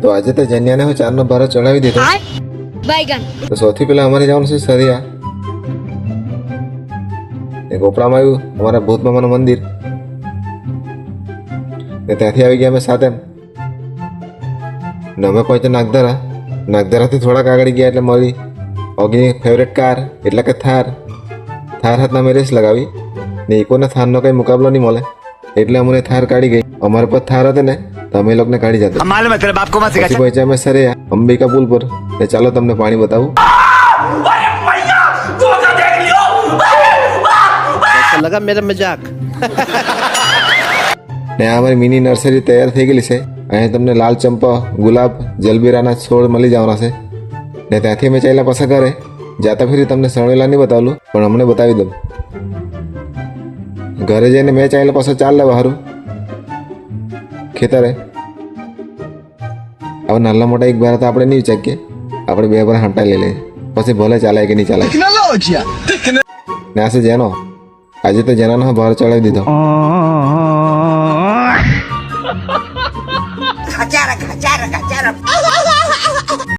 તો આજે તો જન્યાને હું 4નો ભારો ચડાવી દીધો. તો સૌથી પહેલા અમારે જવાનું છે સરિયા. એ ગોપડામાં આવ્યું અમારા ભૂત મામાનું મંદિર. ને ત્યાંથી આવી ગયા અમે સાતેમ. ને અમે પહોંચ્યા નાગધરા. નાગધરાથી થોડાક આગળ ગયા એટલે મારી ઓગીની ફેવરેટ કાર એટલે કે થાર હાથના અમે રેસ લગાવી. ને ઇકોને થારનો કંઈ મુકાબલો નહીં મળે એટલે અમને થાર કાઢી ગઈ. અમારા પર થાર હતી ને તો અમે લોકોને કાઢી જતા. પછી પહોંચ્યા અમે સરિયા અંબિકા પુલ પર. ને ચાલો તમને પાણી બતાવું. લગા મેરા મજાક. ને આ અમારી મિની નર્સરી તૈયાર થઈ ગયેલી છે. અહીંયા તમને લાલ ચંપા, ગુલાબ, જલબીરાના છોડ મળી જવાના છે. ને ત્યાંથી અમે ચાલ્યા પાછા ઘરે. જાતા ફરી તમને સણવેલા નહીં બતાવલું પણ અમને બતાવી દઉં. ઘરે જઈને મેં ચાલ્યા પાછો ચાલ લેવા સારું ખેતરે. હવે નાના મોટા એક બાર તો આપણે નહીં વિચારીએ, આપણે બે બાર હાંટા લઈ લઈએ પછી ભલે ચાલાય કે નહીં ચાલાય. ને આ છે જેનો. આજે તો જેનાનો ભાર ચડાવી દીધો. ખચારા